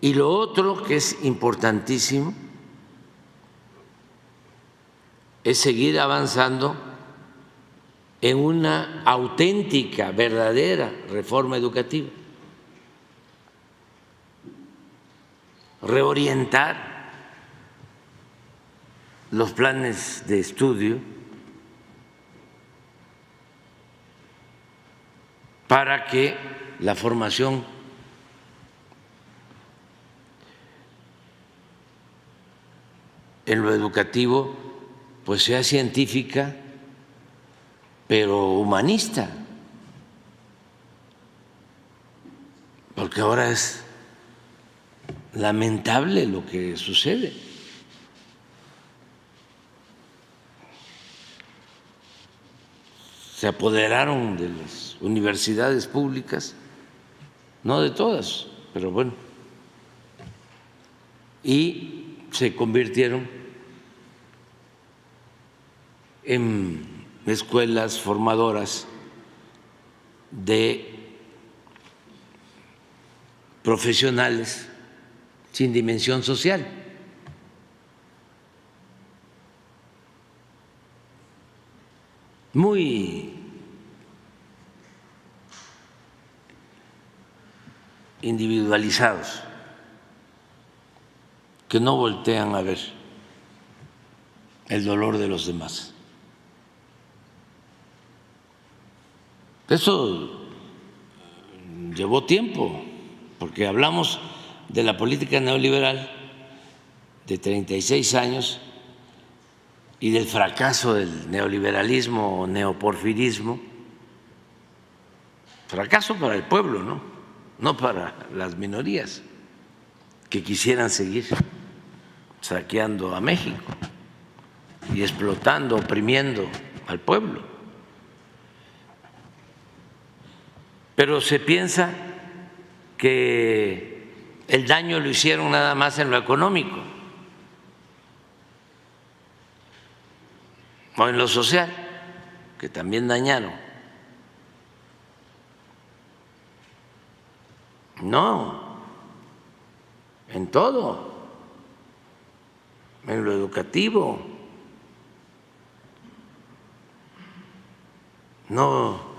Y lo otro que es importantísimo es seguir avanzando en una auténtica, verdadera reforma educativa, reorientar los planes de estudio para que la formación en lo educativo pues sea científica, pero humanista, porque ahora es lamentable lo que sucede. Se apoderaron de las universidades públicas, no de todas, pero bueno, y se convirtieron en escuelas formadoras de profesionales sin dimensión social. Muy individualizados, que no voltean a ver el dolor de los demás. Eso llevó tiempo, porque hablamos de la política neoliberal de 36 años y del fracaso del neoliberalismo o neoporfirismo, fracaso para el pueblo, no para las minorías que quisieran seguir saqueando a México y explotando, oprimiendo al pueblo. Pero se piensa que el daño lo hicieron nada más en lo económico o en lo social, que también dañaron. No, en todo, en lo educativo. No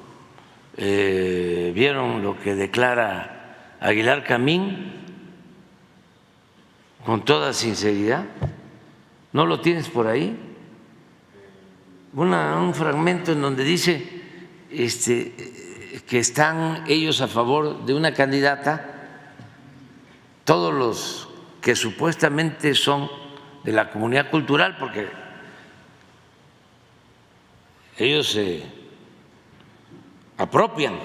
vieron lo que declara Aguilar Camín con toda sinceridad. ¿No lo tienes por ahí? Un fragmento en donde dice que están ellos a favor de una candidata, todos los que supuestamente son de la comunidad cultural, porque ellos se apropian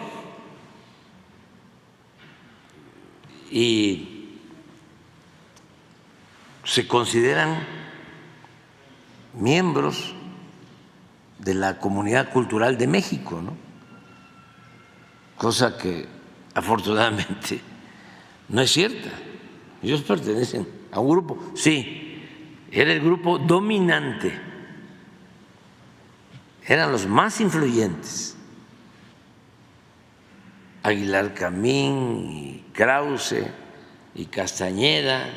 y se consideran miembros de la comunidad cultural de México, ¿no? Cosa que afortunadamente no es cierta. Ellos pertenecen a un grupo, sí, era el grupo dominante, eran los más influyentes. Aguilar Camín y Krause y Castañeda,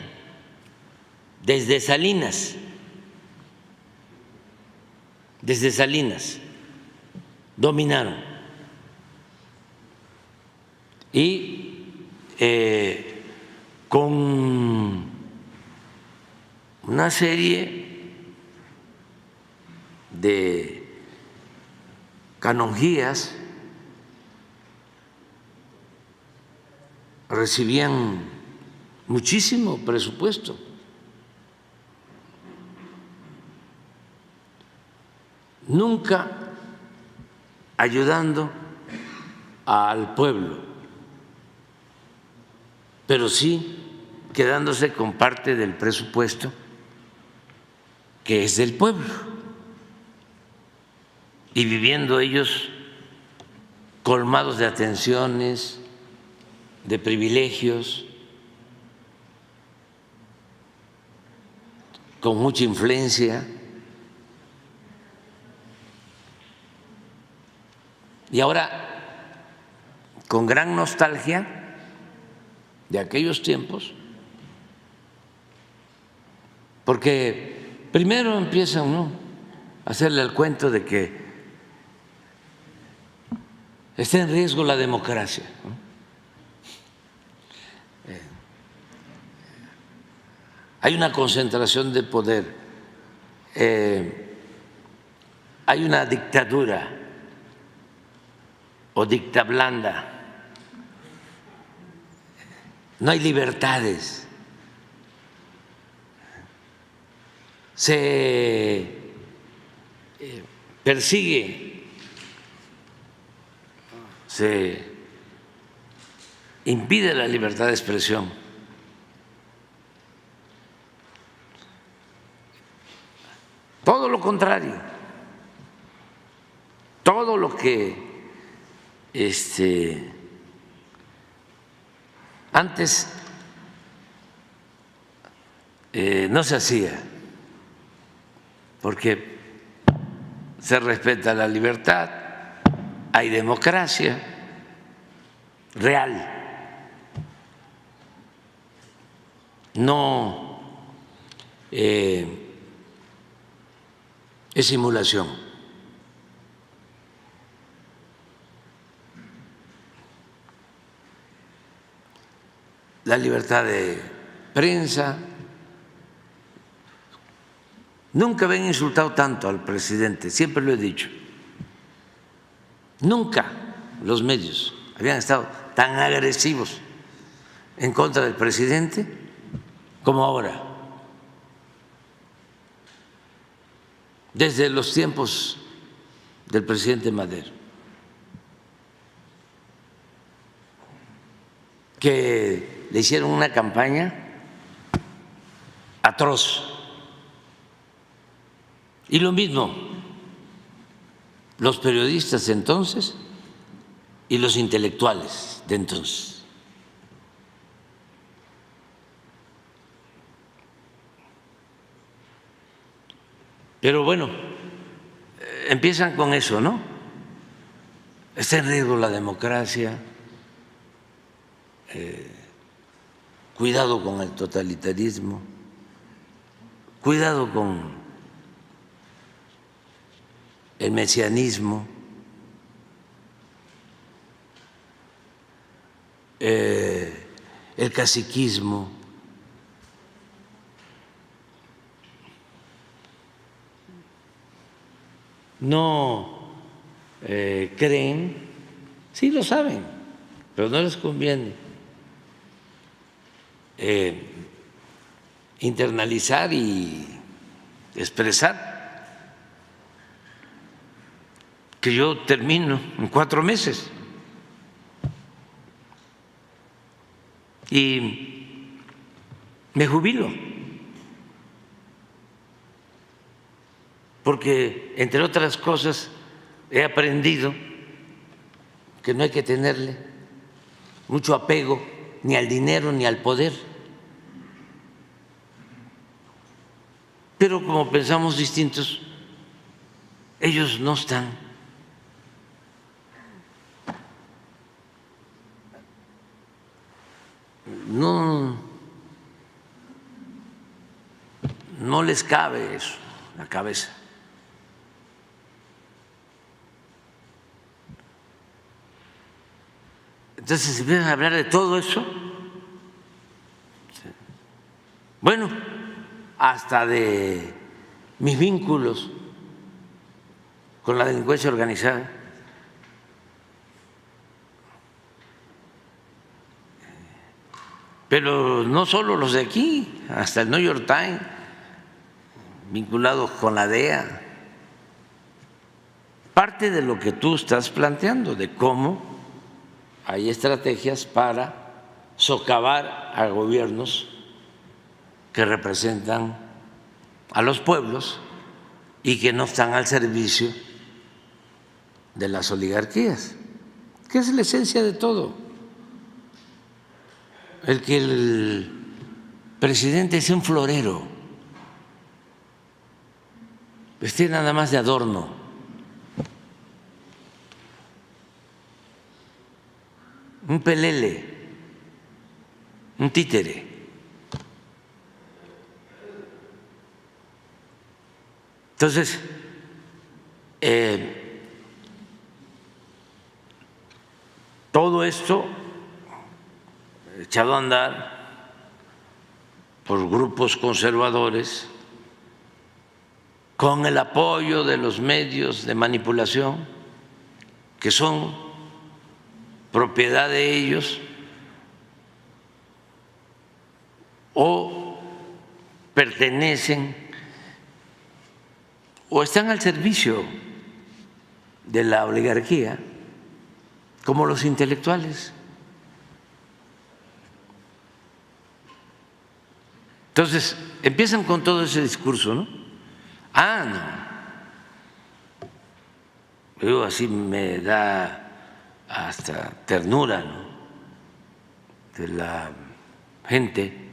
desde Salinas dominaron. Y con una serie de canonjías recibían muchísimo presupuesto. Nunca ayudando al pueblo, pero sí quedándose con parte del presupuesto que es del pueblo y viviendo ellos colmados de atenciones, de privilegios, con mucha influencia. Y ahora, con gran nostalgia de aquellos tiempos, porque primero empiezan, ¿no?, a hacerle el cuento de que está en riesgo la democracia, ¿no? Hay una concentración de poder, hay una dictadura o dictablanda, no hay libertades, se persigue, se impide la libertad de expresión. Todo lo contrario, todo lo que antes no se hacía, porque se respeta la libertad, hay democracia real, no es simulación. La libertad de prensa. Nunca habían insultado tanto al presidente, siempre lo he dicho. Nunca los medios habían estado tan agresivos en contra del presidente como ahora. Desde los tiempos del presidente Madero, que le hicieron una campaña atroz. Y lo mismo, los periodistas de entonces y los intelectuales de entonces. Pero bueno, empiezan con eso, ¿no? Está en riesgo la democracia, cuidado con el totalitarismo, cuidado con el mesianismo, el caciquismo. No creen, sí lo saben, pero no les conviene internalizar y expresar que yo termino en 4 meses y me jubilo, porque entre otras cosas he aprendido que no hay que tenerle mucho apego ni al dinero ni al poder. Pero como pensamos distintos, ellos no están no les cabe eso en la cabeza. Entonces, si empiezan a hablar de todo eso, bueno, hasta de mis vínculos con la delincuencia organizada, pero no solo los de aquí, hasta el New York Times, vinculados con la DEA. Parte de lo que tú estás planteando, de cómo hay estrategias para socavar a gobiernos que representan a los pueblos y que no están al servicio de las oligarquías, que es la esencia de todo. El que el presidente sea un florero, esté nada más de adorno, un pelele, un títere. Entonces, todo esto echado a andar por grupos conservadores con el apoyo de los medios de manipulación que son propiedad de ellos o pertenecen o están al servicio de la oligarquía, como los intelectuales. Entonces, empiezan con todo ese discurso, ¿no? No. Yo así me da hasta ternura, ¿no?, de la gente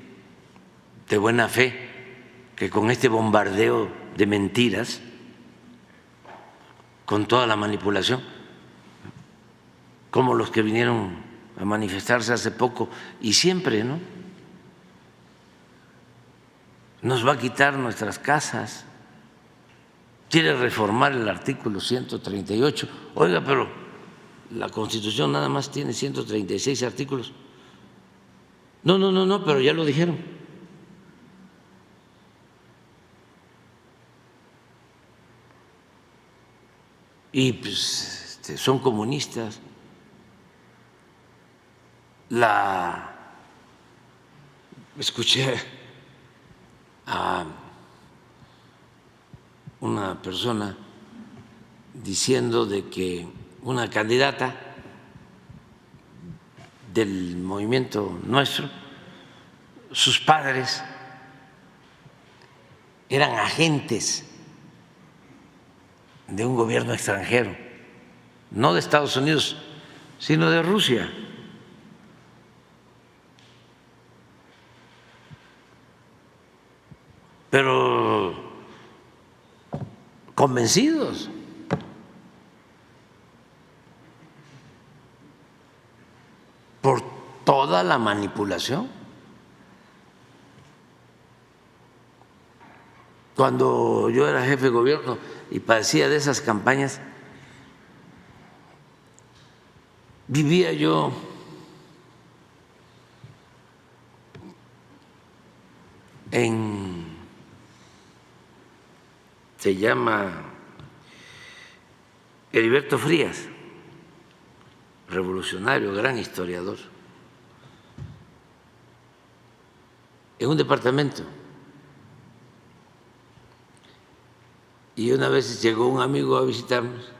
de buena fe que con este bombardeo de mentiras, con toda la manipulación, como los que vinieron a manifestarse hace poco y siempre, ¿no?, nos va a quitar nuestras casas, quiere reformar el artículo 138. Oiga, pero la Constitución nada más tiene 136 artículos. No, pero ya lo dijeron. Y pues son comunistas. Escuché a una persona diciendo de que una candidata del movimiento nuestro, sus padres eran agentes de un gobierno extranjero, no de Estados Unidos, sino de Rusia. Pero convencidos. Por toda la manipulación. Cuando yo era jefe de gobierno y padecía de esas campañas, vivía yo se llama Heriberto Frías, revolucionario, gran historiador, en un departamento. Y una vez llegó un amigo a visitarnos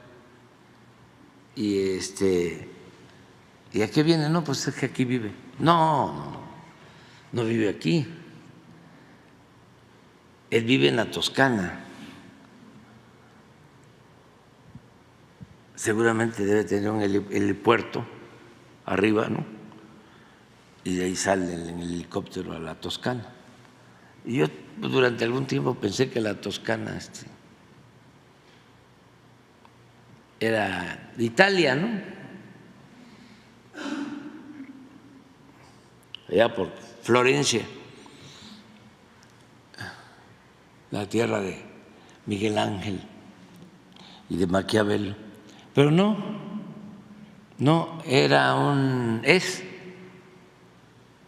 y ¿y a qué viene? No, pues es que aquí vive. No vive aquí. Él vive en la Toscana. Seguramente debe tener un helipuerto arriba, ¿no? Y de ahí sale en el helicóptero a la Toscana. Y yo durante algún tiempo pensé que la Toscana era de Italia, ¿no? Allá por Florencia, la tierra de Miguel Ángel y de Maquiavelo. Pero no, es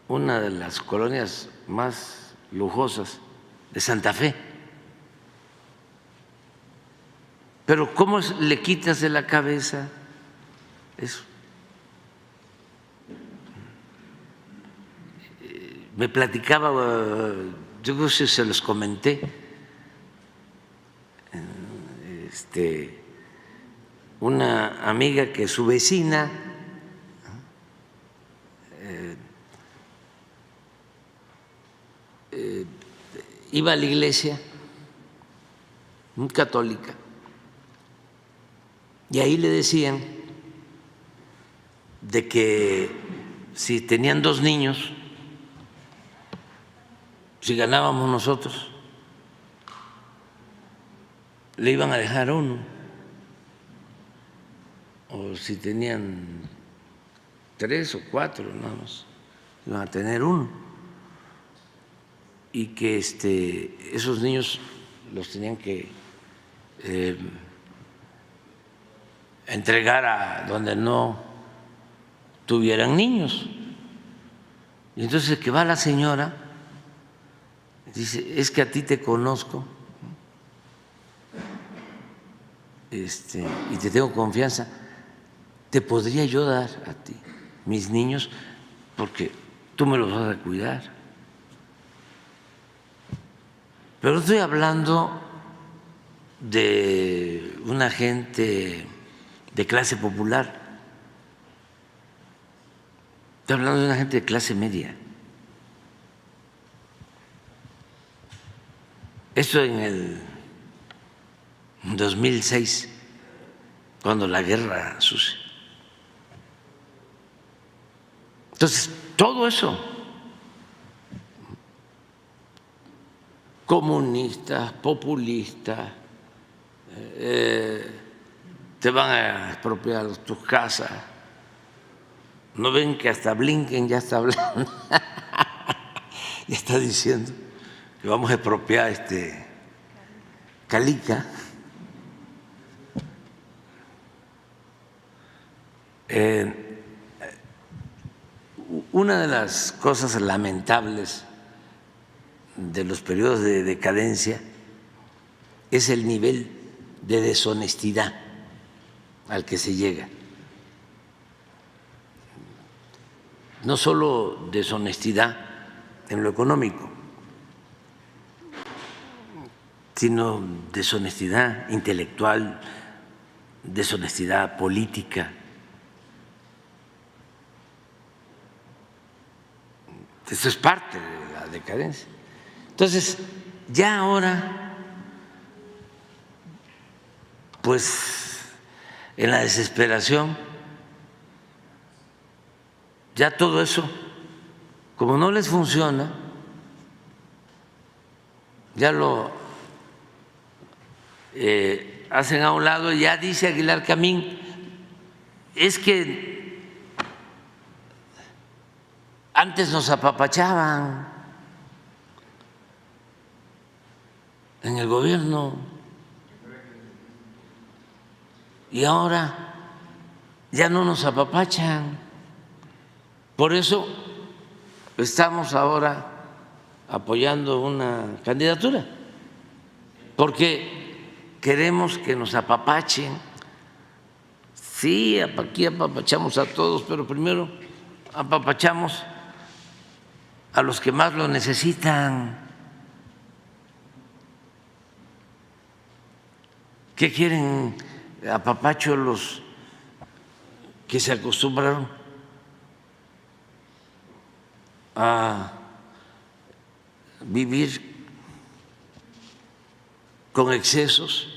una de las colonias más lujosas de Santa Fe. Pero ¿cómo le quitas de la cabeza eso? Me platicaba, yo creo que se los comenté, una amiga que su vecina iba a la iglesia, muy católica, y ahí le decían de que si tenían 2 niños, si ganábamos nosotros, le iban a dejar 1, o si tenían 3 o 4, nada más, iban a tener 1, y que esos niños los tenían que entregar a donde no tuvieran niños. Y entonces que va la señora, dice, es que a ti te conozco y te tengo confianza, te podría yo dar a ti mis niños porque tú me los vas a cuidar. Pero no estoy hablando de una gente de clase popular, estoy hablando de una gente de clase media. Esto en el 2006, cuando la guerra sucedió. Entonces, todo eso, comunistas, populistas, te van a expropiar tus casas. ¿No ven que hasta Blinken ya está hablando? Ya está diciendo que vamos a expropiar Calica. Una de las cosas lamentables de los periodos de decadencia es el nivel de deshonestidad al que se llega. No solo deshonestidad en lo económico, sino deshonestidad intelectual, deshonestidad política. Eso es parte de la decadencia. Entonces, ya ahora, pues en la desesperación, ya todo eso, como no les funciona, ya lo hacen a un lado. Ya dice Aguilar Camín, es que antes nos apapachaban en el gobierno y ahora ya no nos apapachan. Por eso estamos ahora apoyando una candidatura, porque queremos que nos apapachen. Sí, aquí apapachamos a todos, pero primero apapachamos a los que más lo necesitan. ¿Qué quieren apapacho los que se acostumbraron a vivir con excesos?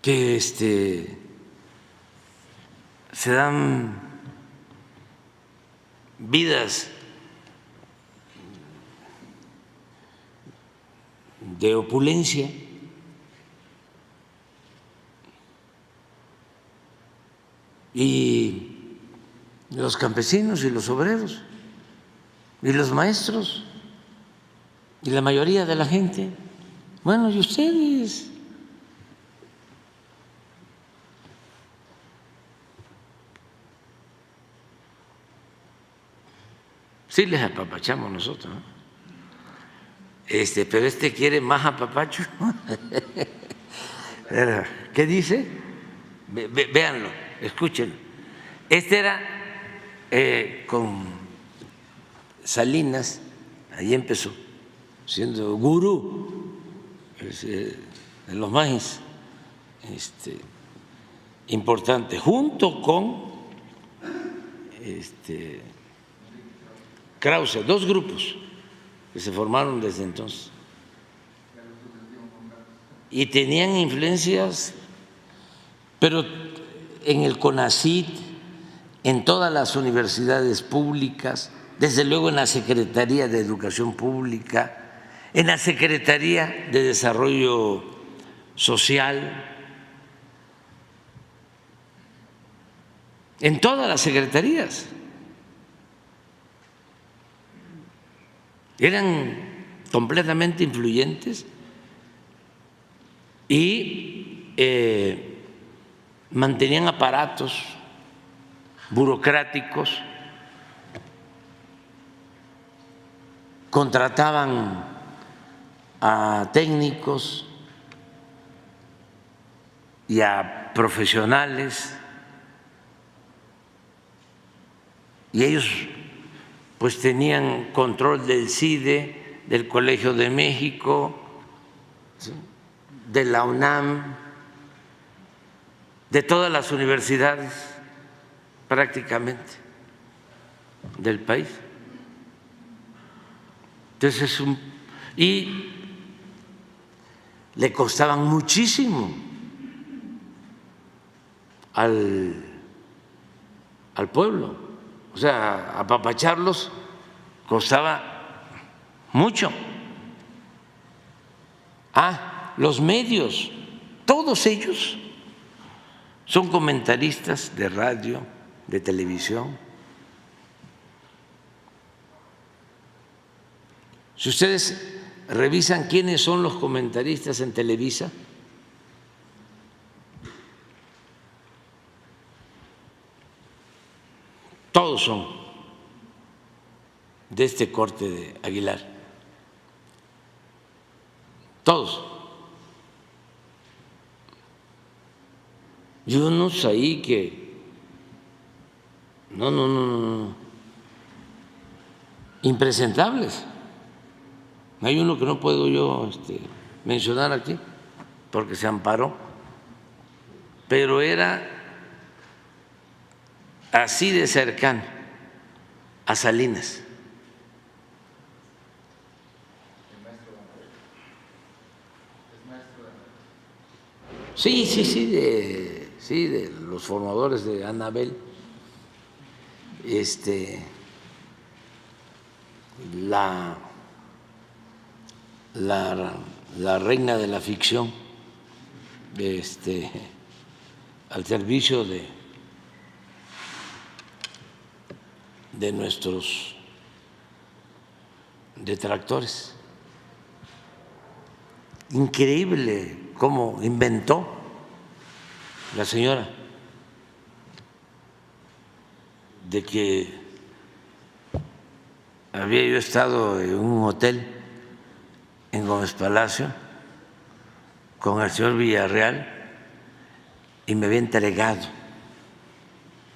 Que se dan vidas de opulencia y los campesinos y los obreros y los maestros y la mayoría de la gente. Bueno, ¿y ustedes? Sí les apapachamos nosotros, ¿no? Pero quiere más apapacho. ¿Qué dice? Véanlo, escúchenlo. Era con Salinas, ahí empezó, siendo gurú de los más importantes, junto con Krause, dos grupos que se formaron desde entonces y tenían influencias, pero en el CONACYT, en todas las universidades públicas, desde luego en la Secretaría de Educación Pública, en la Secretaría de Desarrollo Social, en todas las secretarías. eran completamente influyentes y mantenían aparatos burocráticos, contrataban a técnicos y a profesionales, y ellos pues tenían control del CIDE, del Colegio de México, ¿sí?, de la UNAM, de todas las universidades prácticamente del país. Entonces, y le costaban muchísimo al pueblo, o sea, apapacharlos costaba mucho. Los medios, todos ellos son comentaristas de radio, de televisión. Si ustedes revisan quiénes son los comentaristas en Televisa, todos son de este corte de Aguilar, todos. Y unos ahí que no, impresentables. Hay uno que no puedo yo mencionar aquí porque se amparó, pero era así de cercano a Salinas. Sí, de los formadores de Anabel, la reina de la ficción, al servicio de nuestros detractores. Increíble cómo inventó la señora de que había yo estado en un hotel en Gómez Palacio con el señor Villarreal y me había entregado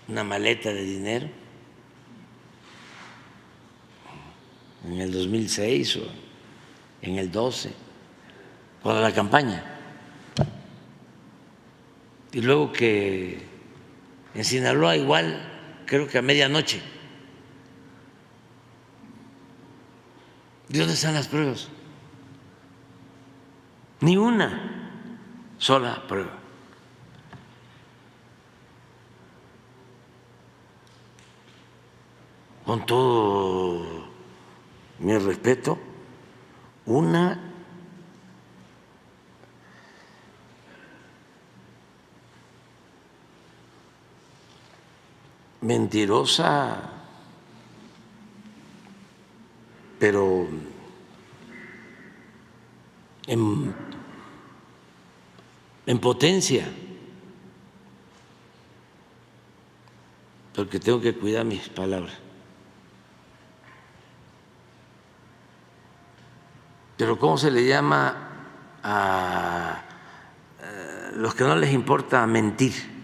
una maleta de dinero en el 2006 o en el 12 para la campaña, y luego que en Sinaloa igual, creo que a medianoche. ¿De dónde están las pruebas? Ni una sola prueba. Con todo mi respeto, una mentirosa, pero en potencia, porque tengo que cuidar mis palabras. Pero ¿cómo se le llama a los que no les importa mentir?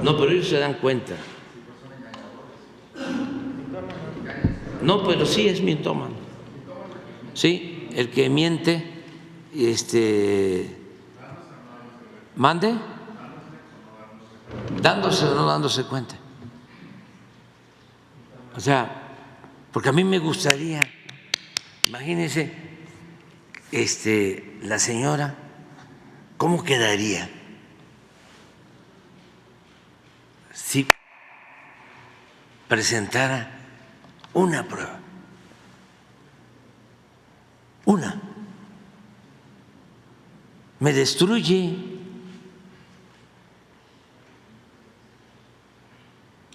No, pero ellos se dan cuenta. No, pero sí es mitómano. Sí, el que miente, mande, dándose o no dándose cuenta. O sea, porque a mí me gustaría, imagínense, la señora, ¿cómo quedaría si presentara una prueba? Una. Me destruye.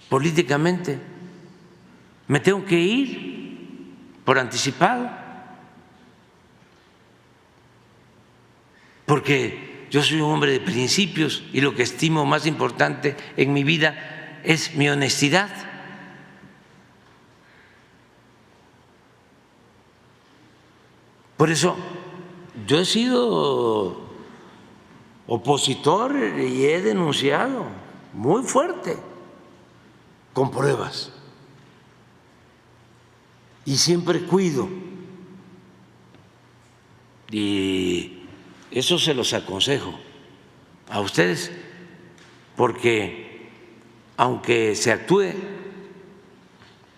políticamente. Me tengo que ir por anticipado, porque yo soy un hombre de principios y lo que estimo más importante en mi vida es mi honestidad. Por eso yo he sido opositor y he denunciado muy fuerte, con pruebas, y siempre cuido, y eso se los aconsejo a ustedes, porque aunque se actúe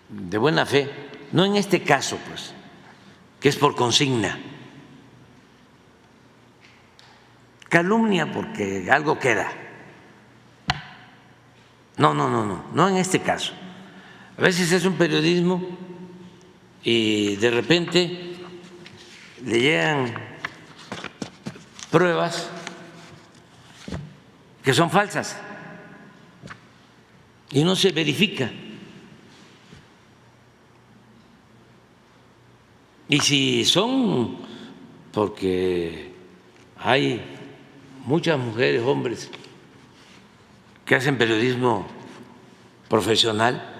de buena fe, no en este caso, pues, que es por consigna, calumnia porque algo queda. No en este caso. A veces es un periodismo y de repente le llegan pruebas que son falsas y no se verifica. Y si son porque hay muchas mujeres, hombres que hacen periodismo profesional,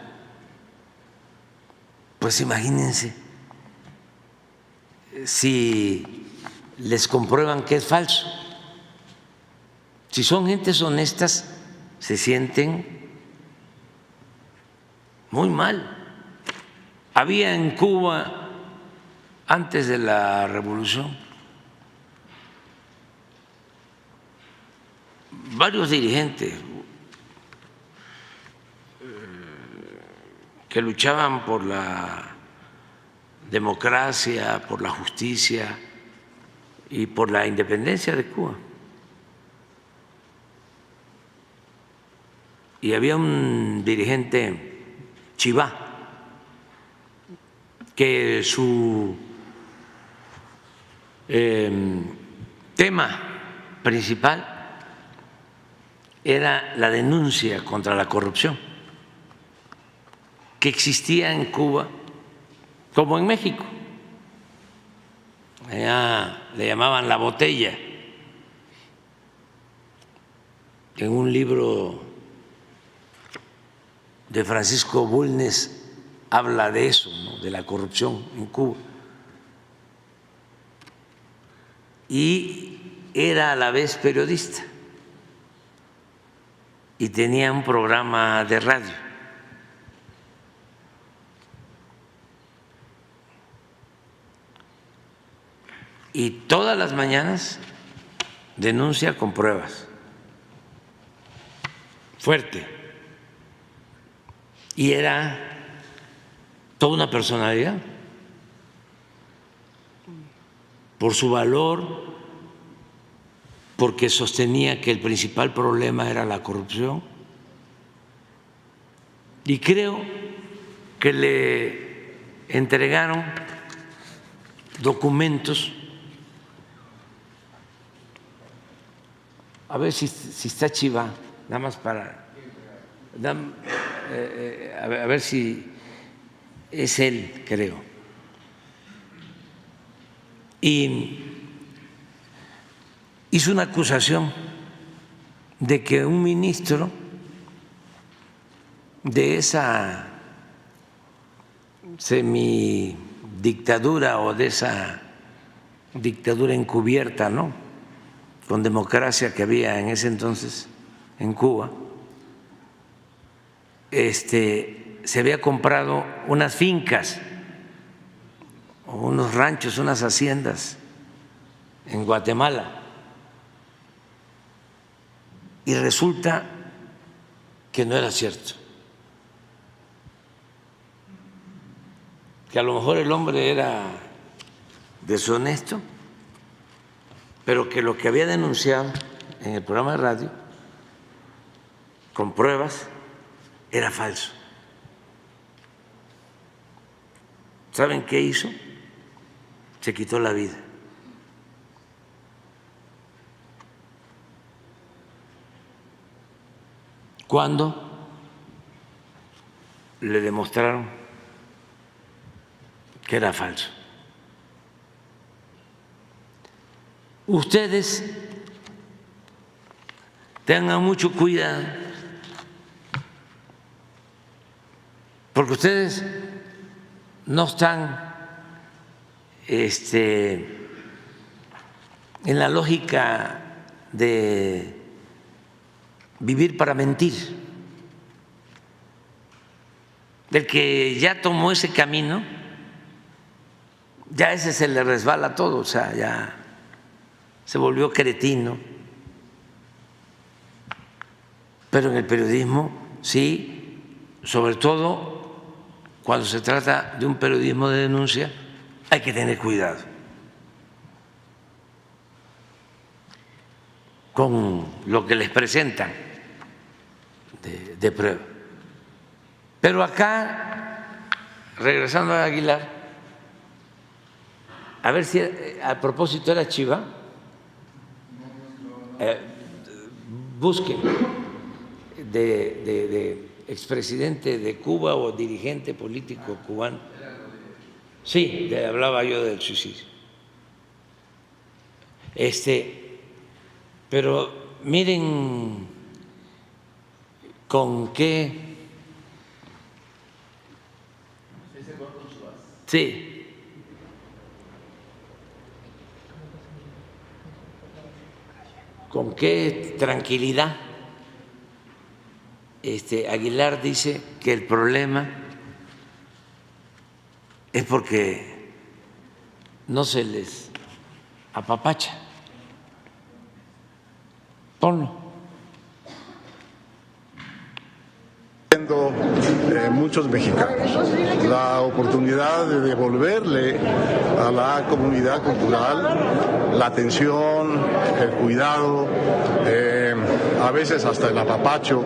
pues imagínense si les comprueban que es falso. Si son gentes honestas, se sienten muy mal. Había en Cuba, antes de la revolución, varios dirigentes que luchaban por la democracia, por la justicia y por la independencia de Cuba. Y había un dirigente, Chivá, que su tema principal era la denuncia contra la corrupción que existía en Cuba como en México. Allá le llamaban la botella. En un libro de Francisco Bulnes habla de eso, ¿no?, de la corrupción en Cuba. Y era a la vez periodista y tenía un programa de radio. Y todas las mañanas denuncia con pruebas, fuerte. Y era toda una personalidad, por su valor, porque sostenía que el principal problema era la corrupción. Y creo que le entregaron documentos, a ver si está Chiva, nada más para a ver si es él, creo. Y hizo una acusación de que un ministro de esa semidictadura o de esa dictadura encubierta, ¿no?, con democracia que había en ese entonces en Cuba, se había comprado unas fincas o unos ranchos, unas haciendas en Guatemala, y resulta que no era cierto, que a lo mejor el hombre era deshonesto, pero que lo que había denunciado en el programa de radio con pruebas era falso. ¿Saben qué hizo? Se quitó la vida. Cuando le demostraron que era falso. Ustedes tengan mucho cuidado, porque ustedes no están en la lógica de vivir para mentir. Del que ya tomó ese camino, ya ese se le resbala todo, o sea, ya se volvió cretino. Pero en el periodismo sí, sobre todo cuando se trata de un periodismo de denuncia, hay que tener cuidado con lo que les presentan de prueba. Pero acá, regresando a Aguilar, a ver si a propósito era Chiva, busquen de expresidente de Cuba o dirigente político cubano. Sí, hablaba yo del suicidio. Pero miren con qué. Sí. Con qué tranquilidad Aguilar dice que el problema es porque no se les apapacha. Ponlo. Muchos mexicanos la oportunidad de devolverle a la comunidad cultural la atención, el cuidado, a veces hasta el apapacho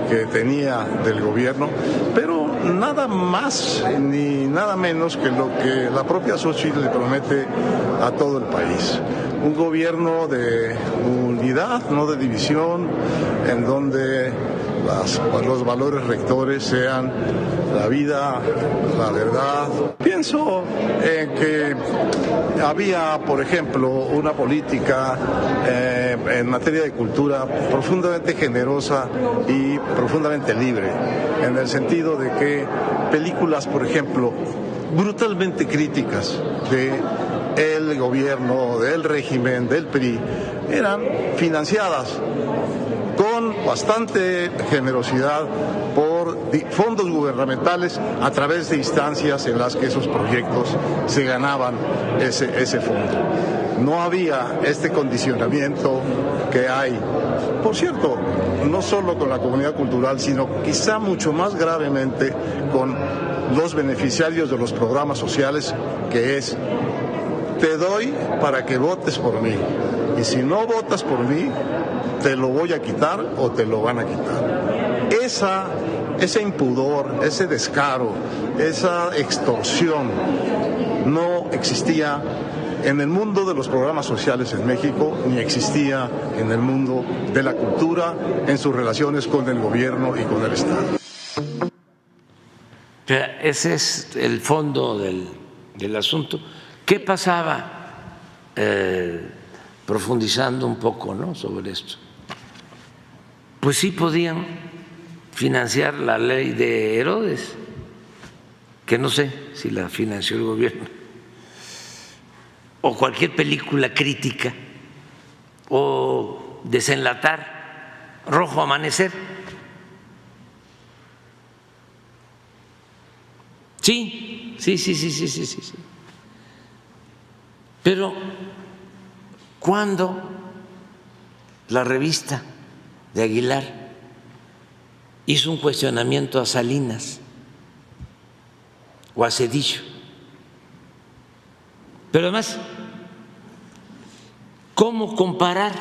que tenía del gobierno, pero nada más ni nada menos que lo que la propia Xóchitl le promete a todo el país. Un gobierno de unidad, no de división, en donde los valores rectores sean la vida, la verdad. Pienso en que había, por ejemplo, una política en materia de cultura profundamente generosa y profundamente libre, en el sentido de que películas, por ejemplo, brutalmente críticas del gobierno, del régimen, del PRI, eran financiadas con bastante generosidad por fondos gubernamentales a través de instancias en las que esos proyectos se ganaban ese fondo. No había este condicionamiento que hay, por cierto, no solo con la comunidad cultural, sino quizá mucho más gravemente con los beneficiarios de los programas sociales, que es: te doy para que votes por mí, y si no votas por mí, te lo voy a quitar o te lo van a quitar. Ese impudor, ese descaro, esa extorsión no existía en el mundo de los programas sociales en México, ni existía en el mundo de la cultura en sus relaciones con el gobierno y con el Estado. Ese es el fondo del asunto. ¿Qué pasaba? Profundizando un poco, ¿no?, sobre esto. Pues sí podían financiar la ley de Herodes, que no sé si la financió el gobierno, o cualquier película crítica, o desenlatar Rojo Amanecer. Sí. Pero ¿cuándo la revista de Aguilar hizo un cuestionamiento a Salinas o a Zedillo? Pero además, ¿cómo comparar?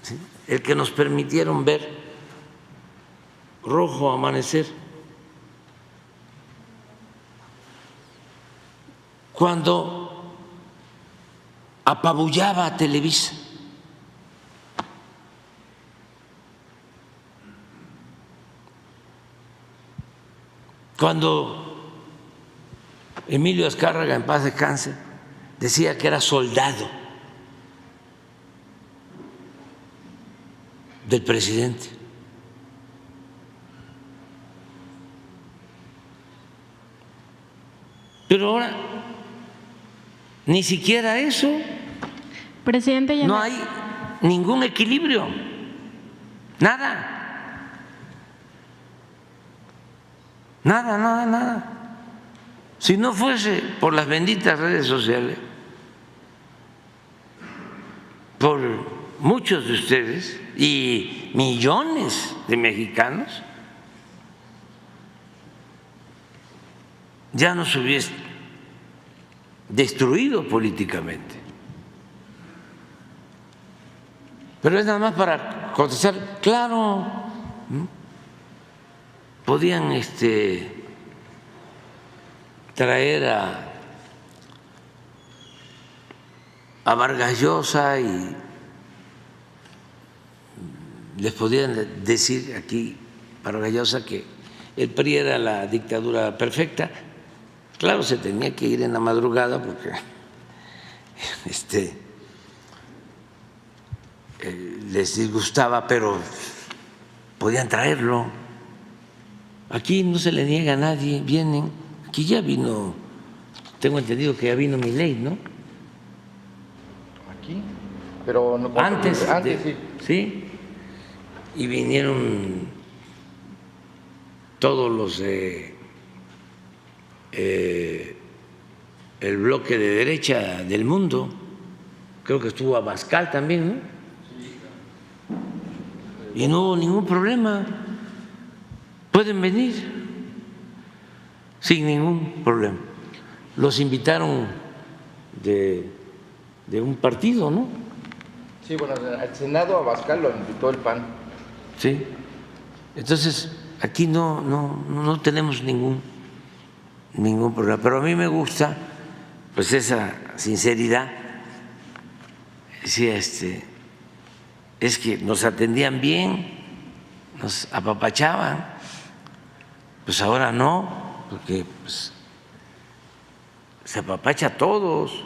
¿Sí? El que nos permitieron ver Rojo Amanecer, cuando apabullaba a Televisa. Cuando Emilio Azcárraga, en paz descanse, decía que era soldado del presidente. Pero ahora ni siquiera eso. Presidente, ya no hay ningún equilibrio, nada. Nada. Si no fuese por las benditas redes sociales, por muchos de ustedes y millones de mexicanos, ya nos hubiese destruido políticamente. Pero es nada más para contestar, claro, podían traer a Vargas Llosa y les podían decir aquí a Vargas Llosa que el PRI era la dictadura perfecta. Claro, se tenía que ir en la madrugada porque les disgustaba, pero podían traerlo. Aquí no se le niega a nadie, vienen. Aquí ya vino, tengo entendido que ya vino Milei, ¿no? Aquí, pero no, antes sí. Sí, y vinieron todos los el bloque de derecha del mundo. Creo que estuvo Abascal también, ¿no? Y no hubo ningún problema. Pueden venir sin ningún problema. Los invitaron de un partido, ¿no? Sí, bueno, al Senado Abascal lo invitó el PAN. Sí. Entonces, aquí no tenemos ningún problema. Pero a mí me gusta pues esa sinceridad. Sí, es que nos atendían bien, nos apapachaban, pues ahora no, porque pues, se apapacha a todos,